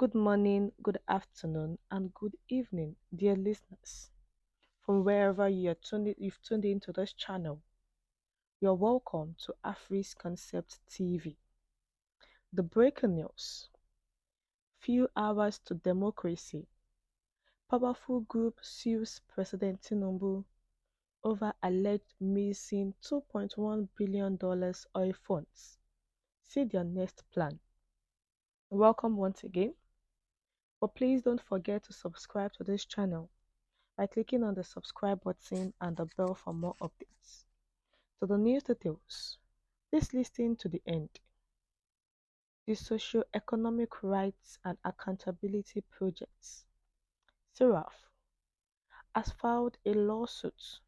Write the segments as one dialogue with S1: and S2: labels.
S1: Good morning, good afternoon, and good evening, dear listeners. From wherever you've tuned into this channel, you're welcome to Ärrést Concept TV. The breaking news: few hours to democracy. Powerful group sues President Tinubu over alleged missing $2.1 billion oil funds. See their next plan. Welcome once again. But please don't forget to subscribe to this channel by clicking on the subscribe button and the bell for more updates. So the news details. Please listen to the end. The Socio-Economic Rights and Accountability Projects (SERAF) has filed a lawsuit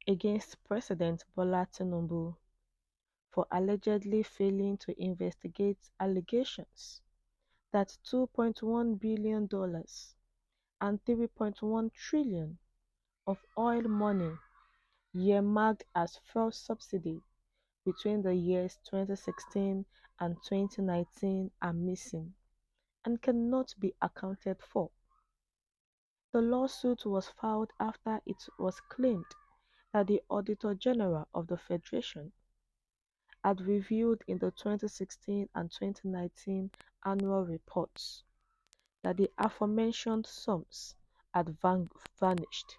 S1: against President Bola Tinubu for allegedly failing to investigate allegations that $2.1 billion and $3.1 trillion of oil money earmarked as fuel subsidy between the years 2016 and 2019 are missing and cannot be accounted for. The lawsuit was filed after it was claimed that the Auditor General of the Federation had revealed in the 2016 and 2019 annual reports that the aforementioned sums had vanished.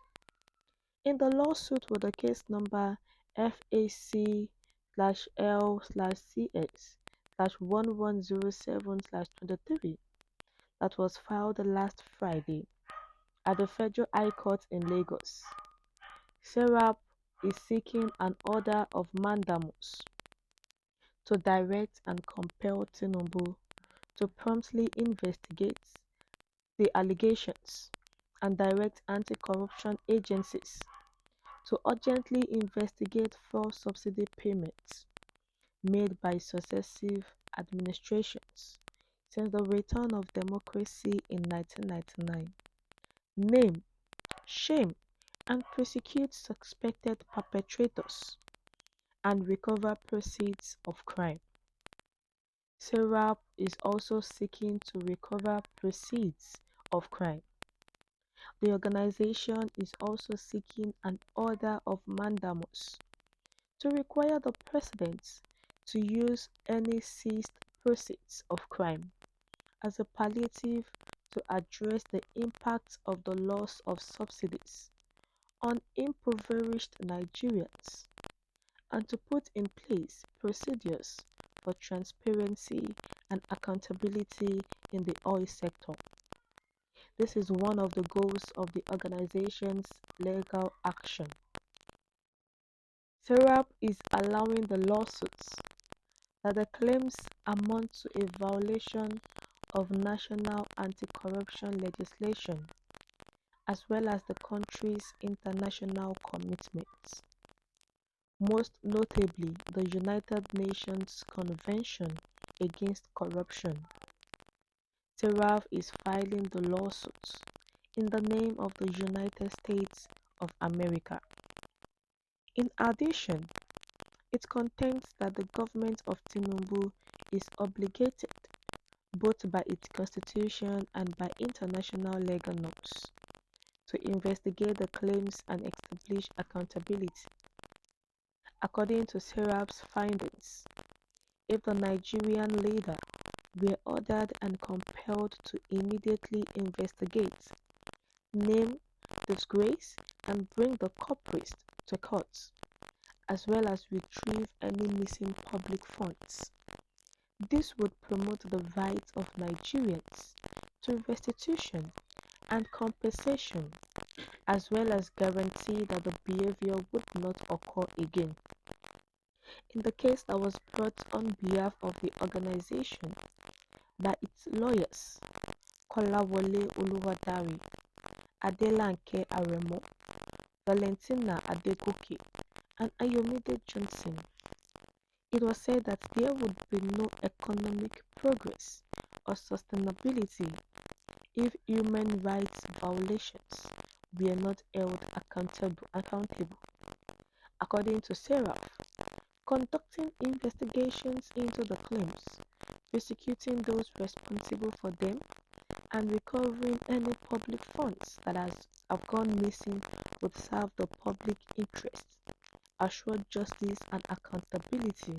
S1: In the lawsuit with the case number FAC/LC/CS/1107/23 that was filed last Friday at the Federal High Court in Lagos, SERAP is seeking an order of mandamus to direct and compel Tinubu to promptly investigate the allegations and direct anti-corruption agencies to urgently investigate fuel subsidy payments made by successive administrations since the return of democracy in 1999, name, shame, and prosecute suspected perpetrators, and recover proceeds of crime. SERAP is also seeking to recover proceeds of crime. The organization is also seeking an order of mandamus to require the president to use any seized proceeds of crime as a palliative to address the impact of the loss of subsidies on impoverished Nigerians and to put in place procedures for transparency and accountability in the oil sector. This is one of the goals of the organization's legal action. SERAP is allowing the lawsuits that the claims amount to a violation of national anti-corruption legislation as well as the country's international commitments, most notably the United Nations Convention Against Corruption. SERAP is filing the lawsuits in the name of the United States of America. In addition, it contends that the government of Tinubu is obligated, both by its constitution and by international legal norms, to investigate the claims and establish accountability. According to SERAP's findings, if the Nigerian leader were ordered and compelled to immediately investigate, name, disgrace, and bring the culprits to court, as well as retrieve any missing public funds, this would promote the rights of Nigerians to restitution and compensation, as well as guarantee that the behavior would not occur again. In the case that was brought on behalf of the organization by its lawyers, Kolawole Oluwadari, Adelanke Aremo, Valentina Adegoke, and Ayomide Johnson, it was said that there would be no economic progress or sustainability if human rights violations were not held accountable. According to SERAP, conducting investigations into the claims, prosecuting those responsible for them, and recovering any public funds that have gone missing would serve the public interest, assure justice and accountability,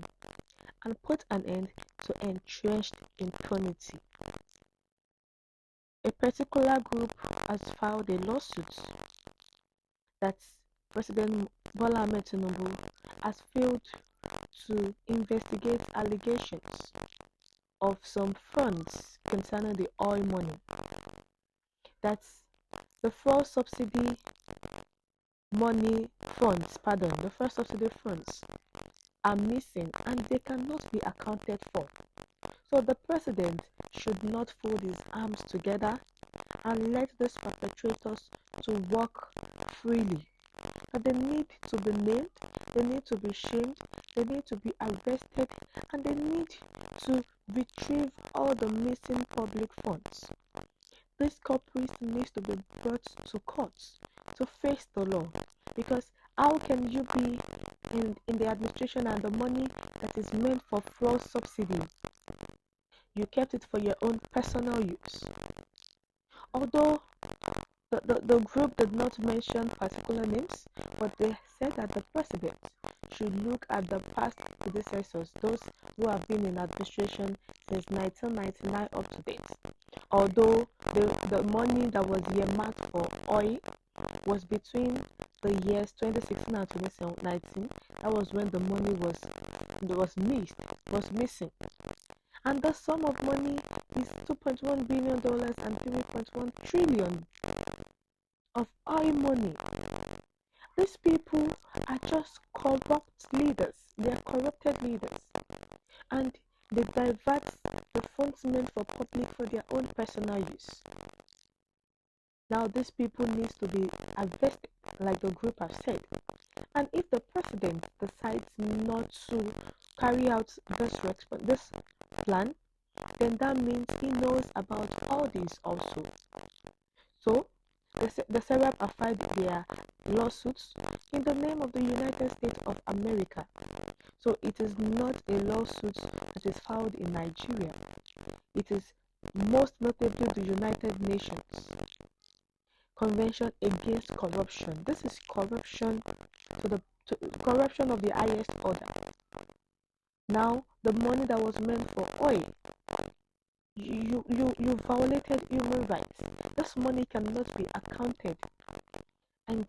S1: and put an end to entrenched impunity. A particular group has filed a lawsuit that President Bola Ahmed Tinubu has failed to investigate allegations of some funds concerning the oil money. That's the fuel subsidy the fuel subsidy funds are missing and they cannot be accounted for. So the president should not fold his arms together and let these perpetrators to walk freely. But they need to be named, they need to be shamed, they need to be arrested, and they need to retrieve all the missing public funds. These culprits need to be brought to court to face the law, because how can you be in the administration and the money that is meant for fuel subsidy, you kept it for your own personal use? Although the group did not mention particular names, but they said that the president should look at the past predecessors, those who have been in administration since 1999 up to date. Although the money that was earmarked for oil was between the years 2016 and 2019, that was when the money was missing. And the sum of money is $2.1 billion and $3.1 trillion of oil money. These people are just corrupt leaders. They are corrupted leaders. And they divert the funds meant for public for their own personal use. Now these people need to be arrested, like the group have said. And if the president decides not to carry out this plan, then that means he knows about all this also. So the Serap have filed their lawsuits in the name of the United States of America. So it is not a lawsuit that is filed in Nigeria. It is most notably the United Nations Convention Against Corruption. This is corruption corruption of the highest order. Now, the money that was meant for oil, you violated human rights. This money cannot be accounted, and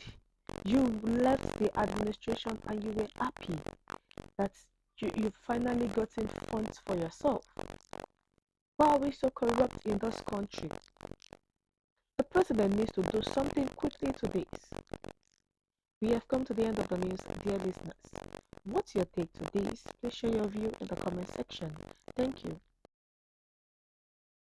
S1: you left the administration and you were happy that you finally gotten funds for yourself. Why are we so corrupt in this country? The president needs to do something quickly to this. We have come to the end of the news, dear listeners. What's your take to this? Please share your view in the comment section. Thank you.